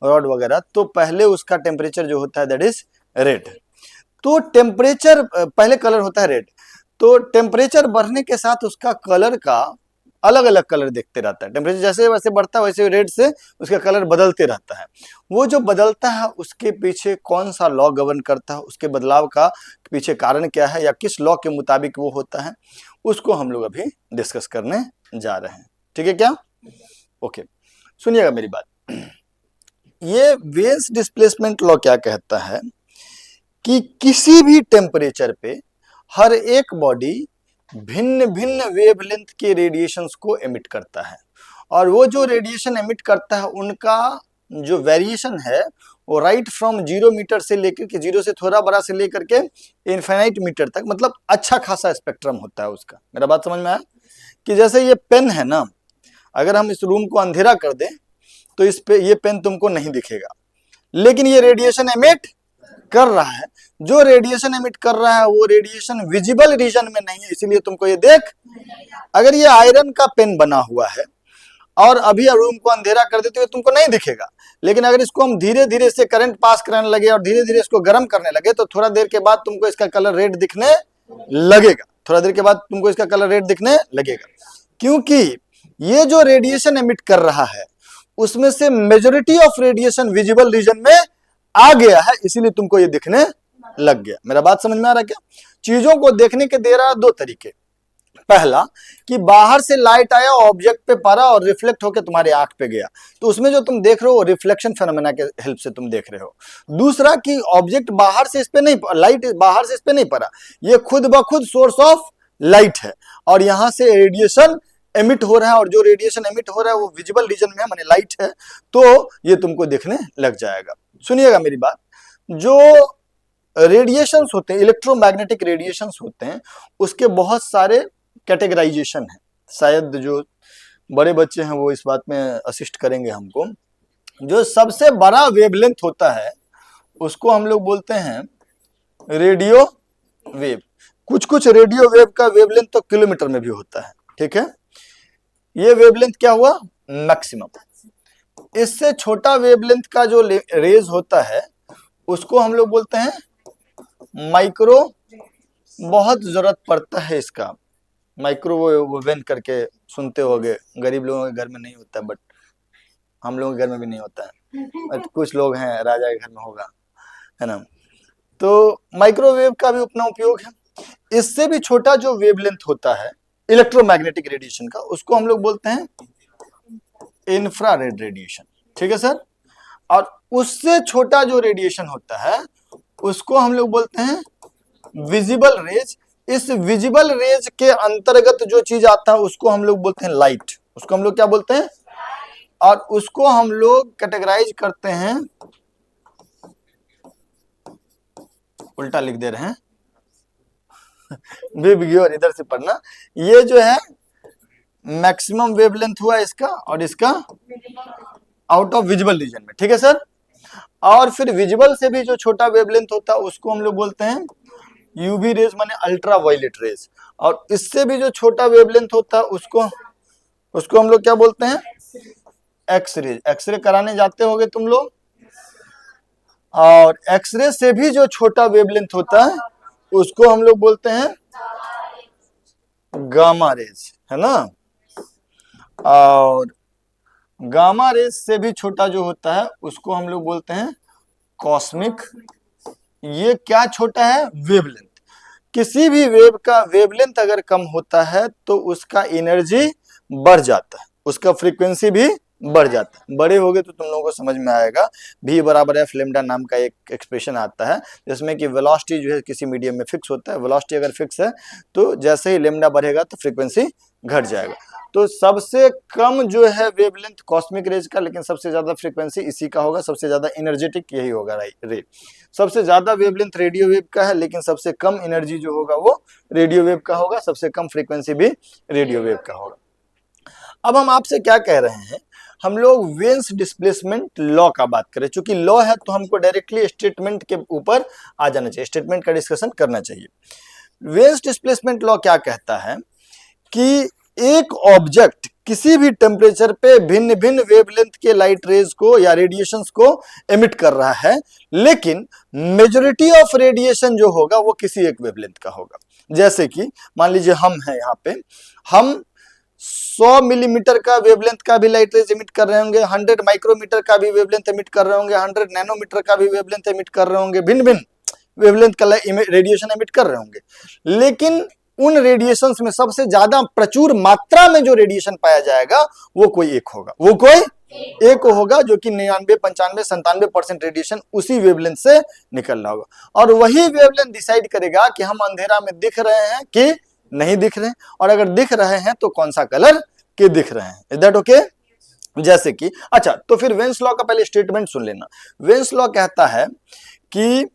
रॉड वगैरह, तो पहले उसका टेम्परेचर जो होता है दैट इज रेड। तो टेम्परेचर पहले कलर होता है रेड, तो टेम्परेचर बढ़ने के साथ उसका कलर का अलग अलग कलर देखते रहता है। टेम्परेचर जैसे वैसे बढ़ता है वैसे रेड से उसका कलर बदलते रहता है। वो जो बदलता है उसके पीछे कौन सा लॉ गवर्न करता है, उसके बदलाव का पीछे कारण क्या है या किस लॉ के मुताबिक वो होता है, उसको हम लोग अभी डिस्कस करने जा रहे हैं। ठीक है क्या? ओके, सुनिएगा मेरी बात। ये वेन्स डिस्प्लेसमेंट लॉ क्या कहता है कि किसी भी टेम्परेचर पे हर एक बॉडी भिन्न भिन्न वेवलेंथ के रेडिएशंस को एमिट करता है, और वो जो रेडिएशन एमिट करता है उनका जो वेरिएशन है वो राइट फ्रॉम 0 मीटर से लेकर के 0 से थोड़ा बड़ा से लेकर के इनफाइनाइट मीटर तक, मतलब अच्छा खासा स्पेक्ट्रम होता है उसका। मेरा बात समझ में आया? कि जैसे ये पेन है ना, अगर हम इस रूम को अंधेरा कर दें तो इस पे ये पेन तुमको नहीं दिखेगा, लेकिन ये रेडिएशन एमिट कर रहा है। जो रेडिएशन एमिट कर रहा है वो रेडिएशन विजिबल रीजन में नहीं है, इसीलिए तुमको ये देख। अगर ये आयरन का पेन बना हुआ है और अभी रूम को अंधेरा कर देते हुए तुमको नहीं दिखेगा, लेकिन अगर इसको हम धीरे धीरे से करंट पास कराने लगे और धीरे धीरे इसको गर्म करने लगे तो थोड़ा देर के बाद तुमको इसका कलर रेड दिखने लगेगा, थोड़ा देर के बाद तुमको इसका कलर रेड दिखने लगेगा, क्योंकि ये जो रेडिएशन एमिट कर रहा है उसमें से majority of radiation visible region में आ गया है, इसीलिए तुमको ये दिखने लग गया। मेरा बात समझ में आ रहा है क्या? चीजों को देखने के दे रहा दो तरीके, पहला कि बाहर से लाइट आया, ऑब्जेक्ट पे पड़ा और रिफ्लेक्ट होकर तुम्हारे आंख पे गया, तो उसमें जो तुम देख रहे हो रिफ्लेक्शन फेनोमेना के हेल्प से तुम देख रहे हो। दूसरा कि ऑब्जेक्ट बाहर से इस पे नहीं, लाइट बाहर से इस पे नहीं पड़ा, ये खुद ब खुद सोर्स ऑफ लाइट है और यहां से रेडिएशन एमिट हो रहा है, और जो रेडिएशन एमिट हो रहा है वो विजिबल रीजन में है, माने लाइट है, तो ये तुमको देखने लग जाएगा। सुनिएगा मेरी बात, जो रेडिएशंस होते हैं, इलेक्ट्रोमैग्नेटिक रेडिएशंस होते हैं, उसके बहुत सारे कैटेगराइजेशन है। शायद जो बड़े बच्चे हैं वो इस बात में असिस्ट करेंगे हमको। जो सबसे बड़ा वेवलेंथ होता है उसको हम लोग बोलते हैं रेडियो वेव। कुछ कुछ रेडियो वेव का वेवलेंथ तो किलोमीटर में भी होता है, ठीक है। ये वेवलेंथ क्या हुआ? मैक्सिमम। इससे छोटा वेवलेंथ का जो रेज होता है उसको हम लोग बोलते हैं माइक्रो। बहुत जरूरत पड़ता है इसका, माइक्रोवेव करके सुनते होगे, गरीब लोगों के घर में नहीं होता, बट हम लोगों के घर में भी नहीं होता है, बट कुछ लोग हैं राजा के घर में होगा, है ना। तो माइक्रोवेव का भी अपना उपयोग है। इससे भी छोटा जो वेवलेंथ होता है इलेक्ट्रोमैग्नेटिक रेडिएशन का, उसको हम लोग बोलते हैं इंफ्रारेड रेडिएशन, ठीक है सर। और उससे छोटा जो रेडिएशन होता है उसको हम लोग बोलते हैं विजिबल रेज। इस विजिबल रेज के अंतर्गत जो चीज आता है उसको हम लोग बोलते हैं लाइट। उसको हम लोग क्या बोलते हैं? और उसको हम लोग कैटेगराइज करते हैं, उल्टा लिख दे रहे हैं और इधर से पढ़ना। ये जो है मैक्सिमम वेवलेंथ हुआ इसका, और इसका आउट ऑफ विजिबल रीजन में, ठीक है सर। और फिर विजिबल से भी जो छोटा वेवलेंथ होता है उसको हम लोग बोलते हैं यूवी रेज, माने अल्ट्रा वायलेट रेज। और इससे भी जो छोटा वेवलेंथ होता है उसको हम लोग क्या बोलते हैं? एक्सरे। एक्सरे कराने जाते होगे तुम लोग, और एक्सरे से भी जो छोटा वेवलेंथ होता है उसको हम लोग बोलते हैं गामा रेज, है ना। और गामा रेज से भी छोटा जो होता है उसको हम लोग बोलते हैं कॉस्मिक। ये क्या छोटा है? वेवलेंथ। किसी भी वेव का वेवलेंथ अगर कम होता है तो उसका एनर्जी बढ़ जाता है, उसका फ्रीक्वेंसी भी बढ़ जाता है। बड़े हो गए तो तुम लोगों को समझ में आएगा। v बराबर एफ लेमडा नाम का एक एक्सप्रेशन आता है जिसमें कि वेलोसिटी जो है किसी मीडियम में फिक्स होता है। वेलोसिटी अगर फिक्स है तो जैसे ही लेमडा बढ़ेगा तो फ्रीक्वेंसी घट जाएगा। तो सबसे कम जो है वेवलेंथ कॉस्मिक रेज का, लेकिन सबसे ज्यादा फ्रीक्वेंसी इसी का होगा, सबसे ज्यादा एनर्जेटिक यही होगा रे। सबसे ज्यादा वेवलेंथ रेडियो वेव का है, लेकिन सबसे कम एनर्जी जो होगा वो रेडियो वेव का होगा, सबसे कम फ्रीक्वेंसी भी रेडियो वेव का होगा। अब हम आपसे क्या कह रहे हैं, हम लोग वेन्स डिस्प्लेसमेंट लॉ का बात करें। चूंकि लॉ है तो हमको डायरेक्टली स्टेटमेंट के ऊपर आ जाना चाहिए, स्टेटमेंट का डिस्कशन करना चाहिए। वेन्स डिस्प्लेसमेंट लॉ क्या कहता है कि एक ऑब्जेक्ट किसी भी टेम्परेचर पे भिन्न भिन्न वेवलेंथ के लाइट रेज को या रेडिएशंस को एमिट कर रहा है, लेकिन मेजॉरिटी ऑफ रेडिएशन जो होगा वो किसी एक वेवलेंथ का होगा। जैसे कि मान लीजिए हम हैं यहाँ पे, हम 100 मिलीमीटर का वेवलेंथ का भी लाइट रेज एमिट कर रहे होंगे, 100 माइक्रोमीटर का भी वेवलेंथ एमिट कर रहे होंगे, 100 नैनोमीटर का भी वेवलेंथ एमिट कर रहे होंगे, भिन्न भिन्न वेवलेंथ का रेडिएशन एमिट कर रहे होंगे। लेकिन उन रेडिएशंस में सबसे ज्यादा प्रचुर मात्रा में जो रेडिएशन पाया जाएगा वो कोई एक होगा, वो कोई एक होगा, जो कि 99, 95, 97% रेडिएशन उसी वेवलेंथ से निकल रहा होगा। और वही वेवलेंथ डिसाइड करेगा कि हम अंधेरा में दिख रहे हैं कि नहीं दिख रहे हैं, और अगर दिख रहे हैं तो कौन सा कलर के दिख रहे हैं। Is that okay? जैसे कि अच्छा, तो फिर वेन्स लॉ का पहले स्टेटमेंट सुन लेना। वेन्स लॉ कहता है कि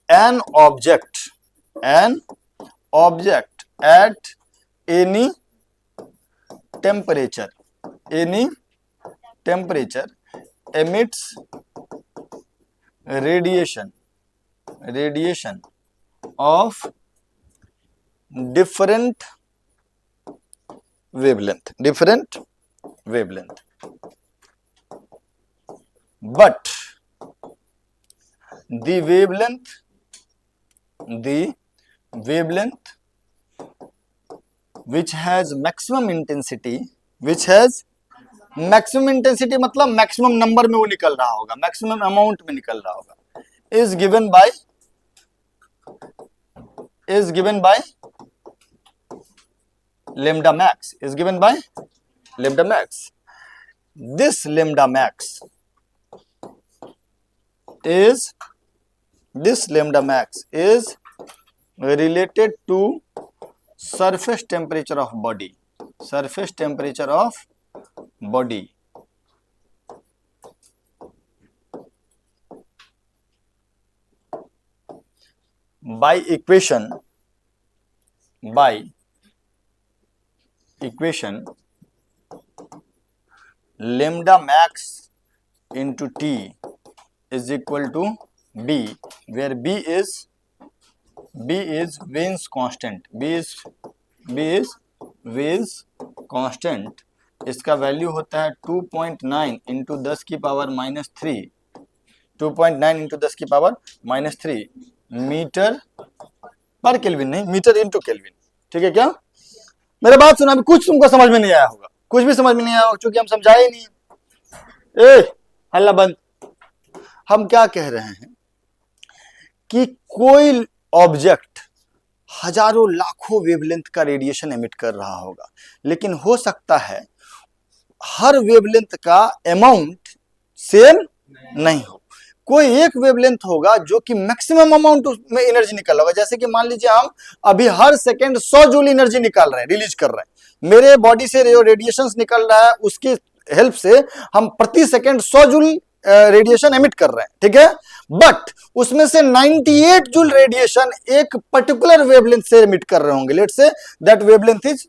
an object at any temperature emits radiation of different wavelength, different wavelength. But the wavelength which has maximum intensity, मतलब मैक्सिमम नंबर में वो निकल रहा होगा, मैक्सिमम अमाउंट में निकल रहा होगा, is given by lambda max, is given by lambda max. This lambda max is related to surface temperature of body, by equation lambda max into T is equal to B, where B is Wien's constant. B is Wien's constant. इसका value होता है 2.9 into 10 की power minus 3, 2.9 into 10 की power minus 3 meter पर kelvin, नहीं meter into kelvin. ठीक है क्या? मेरे बात सुना, अभी कुछ तुमको समझ में नहीं आया होगा, कुछ भी समझ में नहीं आया होगा, क्योंकि हम समझाए नहीं। हल्ला बंद। हम क्या कह रहे हैं कि कोई ऑब्जेक्ट हजारों लाखों वेवलेंथ का रेडिएशन एमिट कर रहा होगा, लेकिन हो सकता है हर वेवलेंथ का अमाउंट सेम नहीं हो। कोई एक वेवलेंथ होगा जो कि मैक्सिमम अमाउंट में एनर्जी निकल रहा होगा। जैसे कि मान लीजिए हम अभी हर सेकंड 100 जूल एनर्जी निकाल रहे हैं, रिलीज कर रहे हैं। मेरे बॉडी से जो रेडिएशन निकल रहा है उसकी हेल्प से हम प्रति सेकंड 100 जूल रेडिएशन एमिट कर रहे हैं। ठीक है, बट उसमें से 98 जूल रेडिएशन एक पर्टिकुलर वेवलेंथ से एमिट कर रहे होंगे। Let's say that wavelength is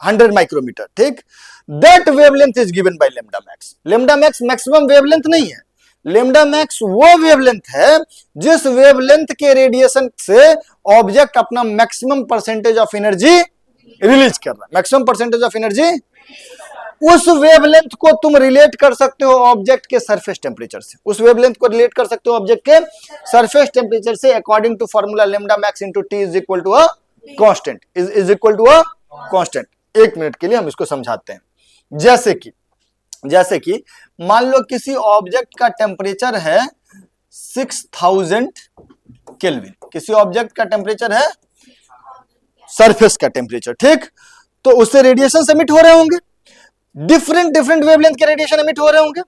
100 micrometre. ठीक, that wavelength is given by lambda max. Lambda max maximum wavelength नहीं है, लैम्डा मैक्स वो वेवलेंथ है जिस वेवलेंथ के रेडिएशन से ऑब्जेक्ट अपना maximum percentage of energy release कर रहा है। मैक्सिमम परसेंटेज ऑफ एनर्जी, उस वेवलेंथ को तुम रिलेट कर सकते हो ऑब्जेक्ट के सरफेस टेम्परेचर से, उस वेवलेंथ को रिलेट कर सकते हो ऑब्जेक्ट के सरफेस टेम्परेचर से according to formula lambda max into T is equal to a constant, is equal to a constant. एक मिनट के लिए हम इसको समझाते हैं। जैसे कि मान लो किसी ऑब्जेक्ट का टेम्परेचर है 6000 केल्विन, किसी ऑब्जेक्ट का टेम्परेचर है सरफेस का टेम्परेचर। ठीक, तो उससे रेडिएशन एमिट हो रहे होंगे, डिफरेंट वेवलेंथ के रेडिएशन एमिट हो रहे होंगे।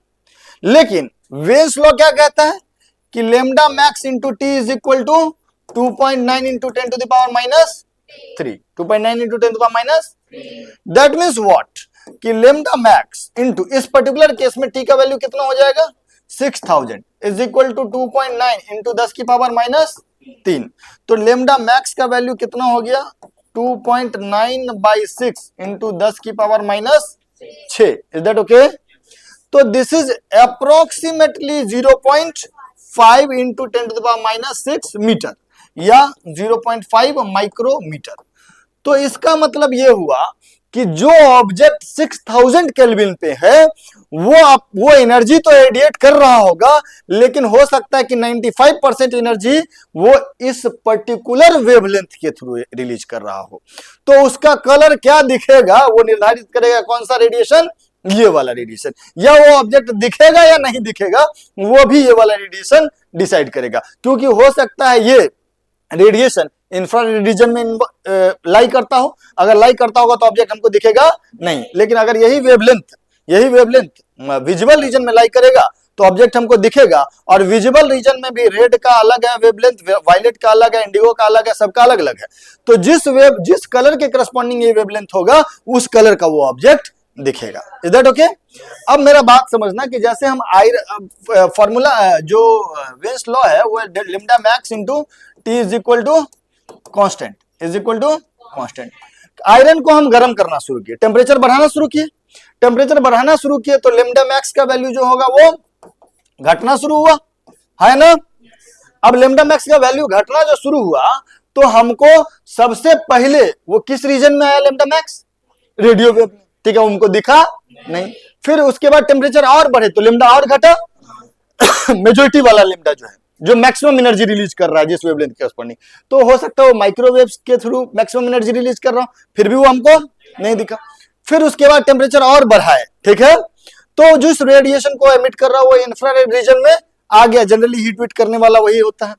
लेकिन वेन्स लॉ क्या कहता है कि lambda max into T is equal to 2.9 into 10 to the power minus 3, 2.9 into 10 to the power minus. That means what कि लैम्डा मैक्स इंटू इस पर्टिकुलर केस में टी का वैल्यू कितना हो जाएगा 6000 इज इक्वल टू 2.9 इंटू 10 की power minus 3। तो lambda max का वैल्यू कितना हो गया 2.9/6 इंटू 10 की power minus 6। Is that okay? तो this is approximately 0.5 into 10 to the power minus 6 metre या 0.5 माइक्रोमीटर। तो इसका मतलब यह हुआ कि जो ऑब्जेक्ट 6000 केल्विन पे है वो एनर्जी तो रेडिएट कर रहा होगा, लेकिन हो सकता है कि 95% एनर्जी वो इस पर्टिकुलर वेवलेंथ के थ्रू रिलीज कर रहा हो। तो उसका कलर क्या दिखेगा वो निर्धारित करेगा कौन सा रेडिएशन, ये वाला रेडिएशन, या वो ऑब्जेक्ट दिखेगा या नहीं दिखेगा वो भी ये वाला रेडिएशन डिसाइड करेगा। क्योंकि हो सकता है ये रेडिएशन इंफ्रारेड रीजन में लाई करता हो, अगर लाई करता होगा तो ऑब्जेक्ट हमको दिखेगा नहीं, लेकिन अगर यही वेवलेंथ विजिबल रीजन में लाई करेगा तो ऑब्जेक्ट हमको दिखेगा। और विजिबल रीजन में भी रेड का अलग है वेवलेंथ, वायलेट का अलग है, इंडिगो का अलग है, सबका अलग अलग है। तो जिस कलर के करस्पॉन्डिंग ये वेवलेंथ होगा उस कलर का वो ऑब्जेक्ट दिखेगा। Is that okay? अब मेरा बात समझना कि जैसे हम फॉर्मूला जो वेन्स लॉ है वो lambda max into T is equal to constant, is equal to constant. Iron को हम गर्म करना शुरू किए, टेम्परेचर बढ़ाना शुरू किए तो लैम्डा मैक्स का वैल्यू जो होगा वो घटना शुरू हुआ, है ना? अब लैम्डा मैक्स का वैल्यू घटना जो शुरू हुआ तो हमको सबसे पहले वो किस रीजन में आया लैम्डा मैक्स, रेडियो वेव, ठीक है, उनको दिखा नहीं। फिर उसके बाद टेम्परेचर और बढ़े तो लेमडा और घटा, मेजोरिटी वाला लेमडा जो है, जो मैक्सिमम एनर्जी रिलीज कर रहा है जिस वेवलेंथ के कॉरस्पॉन्डिंग, तो हो सकता है वो माइक्रोवेव्स के थ्रू मैक्सिमम एनर्जी रिलीज कर रहा हूं, फिर भी वो हमको नहीं दिखा। फिर उसके बाद टेम्परेचर और बढ़ाए, ठीक है, तो जिस रेडिएशन को एमिट कर रहा है वो इंफ्रारेड रीजन में आ गया, जनरली हीट वीट करने वाला वही होता है,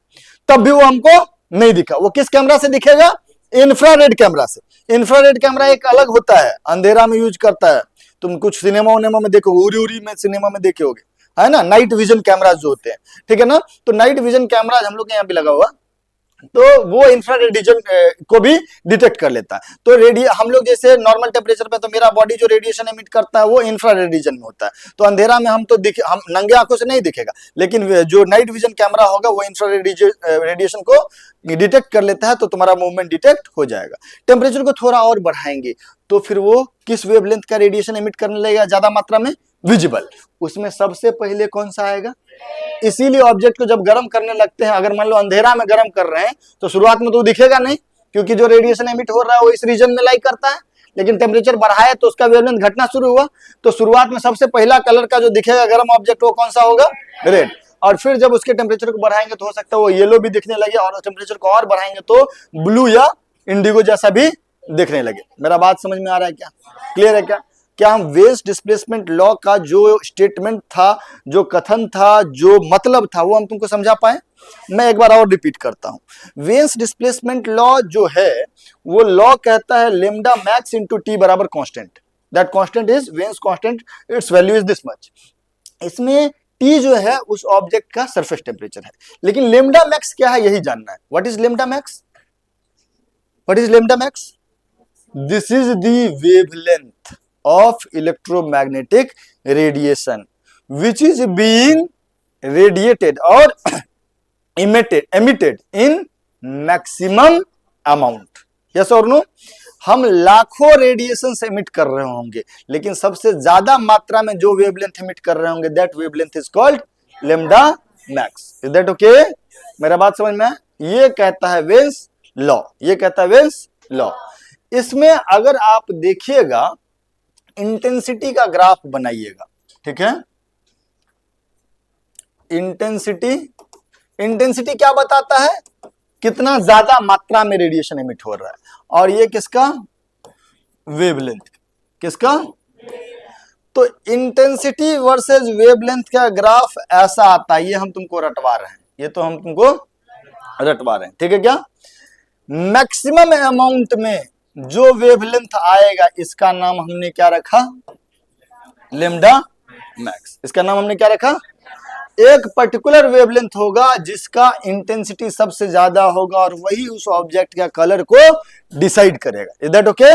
तब भी वो हमको नहीं दिखा। वो किस कैमरा से दिखेगा? इंफ्रारेड कैमरा से। इंफ्रारेड कैमरा एक अलग होता है, अंधेरा में यूज करता है, तुम कुछ सिनेमा उनेमा में देखो, उरी उरी में सिनेमा में देखे होगे, है ना, नाइट विजन कैमराज जो होते हैं, ठीक है ना, तो नाइट विजन कैमराज हम लोग के यहाँ पे लगा हुआ, तो वो इंफ्रारेड रीजन को भी डिटेक्ट कर लेता है। तो हम लोग जैसे नॉर्मल टेम्परेचर पे तो मेरा बॉडी जो रेडिएशन एमिट करता है वो इंफ्रारेड रीजन में होता है, तो अंधेरा में हम तो हम नंगे आंखों से नहीं दिखेगा, लेकिन जो नाइट विजन कैमरा होगा वो इंफ्रारेड रेडिएशन को डिटेक्ट कर लेता है, तो तुम्हारा मूवमेंट डिटेक्ट हो जाएगा। टेम्परेचर को थोड़ा और बढ़ाएंगे तो फिर वो किस वेवलेंथ का रेडिएशन एमिट करने लगेगा ज्यादा मात्रा में? विजिबल। उसमें सबसे पहले कौन सा आएगा? इसीलिए ऑब्जेक्ट को जब गर्म करने लगते हैं, अगर मान लो अंधेरा में गर्म कर रहे हैं तो शुरुआत में तो दिखेगा नहीं, क्योंकि जो रेडिएशन एमिट हो रहा है वो इस रीजन में लाई करता है, लेकिन टेम्परेचर बढ़ाया तो उसका वेवलेंथ घटना शुरू हुआ, तो शुरुआत में सबसे पहला कलर का जो दिखेगा गर्म ऑब्जेक्ट वो कौन सा होगा? रेड। और फिर जब उसके टेम्परेचर को बढ़ाएंगे तो हो सकता है वो येलो भी दिखने लगे, और टेम्परेचर को और बढ़ाएंगे तो ब्लू या इंडिगो जैसा भी दिखने लगे। मेरा बात समझ में आ रहा है क्या? क्लियर है क्या? क्या हम वेन्स डिस्प्लेसमेंट लॉ का जो स्टेटमेंट था, जो कथन था, जो मतलब था, वो हम तुमको समझा पाए? मैं एक बार और रिपीट करता हूं। वेन्स डिस्प्लेसमेंट लॉ जो है वो लॉ कहता है लेमडा मैक्स इंटू टी बराबर constant, that constant is veins constant, it's value is this much. इसमें टी जो है उस ऑब्जेक्ट का सरफेस टेम्परेचर है, लेकिन लेमडा मैक्स क्या है यही जानना है। What is lambda max? What is lambda max? This is the wavelength of electromagnetic radiation which is being radiated or emitted in maximum amount. yes or no? हम लाखों radiation emit कर रहे होंगे, लेकिन सबसे ज्यादा मात्रा में जो वेवलेंथ एमिट कर रहे होंगे that wavelength is called lambda max. Is that okay? मेरा बात समझ में? ये कहता है वेन्स लॉ, ये कहता है वेन्स लॉ। इसमें अगर आप देखिएगा इंटेंसिटी का ग्राफ बनाइएगा, ठीक है, इंटेंसिटी क्या बताता है? कितना ज्यादा मात्रा में रेडिएशन एमिट हो रहा है, और ये किसका? वेवलेंथ। किसका? तो इंटेंसिटी वर्सेस वेवलेंथ का ग्राफ ऐसा आता है, ये हम तुमको रटवा रहे हैं, ये तो हम तुमको रटवा रहे हैं, ठीक है क्या? मैक्सिमम अमाउंट में जो वेवलेंथ आएगा इसका नाम हमने क्या रखा? Lambda max. इसका नाम हमने क्या रखा? एक पर्टिकुलर वेवलेंथ होगा जिसका इंटेंसिटी सबसे ज्यादा होगा, और वही उस ऑब्जेक्ट का कलर को डिसाइड करेगा। Is that okay?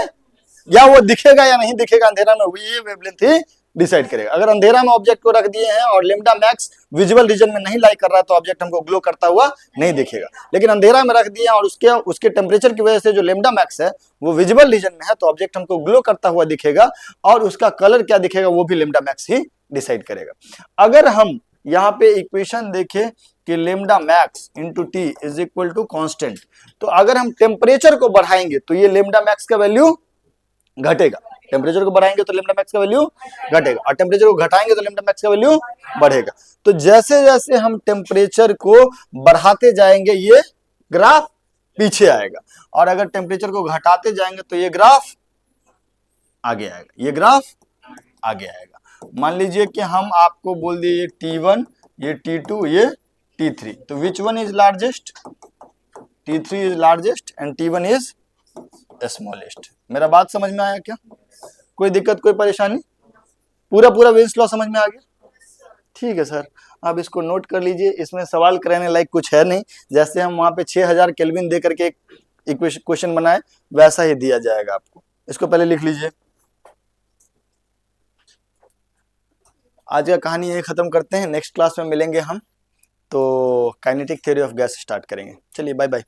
या वो दिखेगा या नहीं दिखेगा अंधेरा में, ये वेवलेंथ ही डिसाइड करेगा। अगर अंधेरा में ऑब्जेक्ट को रख दिए हैं और लेमडा मैक्स विजुअल रीजन में नहीं लाई कर रहा है तो ऑब्जेक्ट हमको ग्लो करता हुआ नहीं दिखेगा, लेकिन अंधेरा में रख दिए और उसके टेम्परेचर की वजह से जो लेमडा मैक्स है वो विजुअल रीजन में है, तो ऑब्जेक्ट हमको ग्लो करता हुआ दिखेगा, और उसका कलर क्या दिखेगा वो भी लेमडा मैक्स ही डिसाइड करेगा। अगर हम यहाँ पे इक्वेशन देखें कि lambda max into T is equal to constant, तो अगर हम टेम्परेचर को बढ़ाएंगे तो ये लेमडा मैक्स का वैल्यू घटेगा, टेम्परेचर को बढ़ाएंगे तो लेमडा मैक्स का वैल्यू घटेगा, और टेम्परेचर को घटाएंगे तो लेमडा मैक्स का वैल्यू बढ़ेगा। तो जैसे जैसे हम टेम्परेचर को बढ़ाते जाएंगे ये ग्राफ पीछे आएगा, और अगर टेम्परेचर को घटाते जाएंगे तो ये ग्राफ आगे आएगा, ये ग्राफ आगे आएगा। मान लीजिए कि हम आपको बोल दिए ये T1, ये T2, ये T3, तो which one is largest? T3 is largest and T1 is smallest. मेरा बात समझ में आया क्या? कोई दिक्कत, कोई परेशानी? पूरा वेन्स लॉ समझ में आ गया? ठीक है सर, आप इसको नोट कर लीजिए, इसमें सवाल कराने लायक कुछ है नहीं, जैसे हम वहां पे 6000 केल्विन दे करके एक क्वेश्चन बनाए वैसा ही दिया जाएगा आपको। इसको पहले लिख लीजिए। आज का कहानी यही खत्म करते हैं, नेक्स्ट क्लास में मिलेंगे हम, तो kinetic theory of gas start करेंगे। चलिए बाय बाय।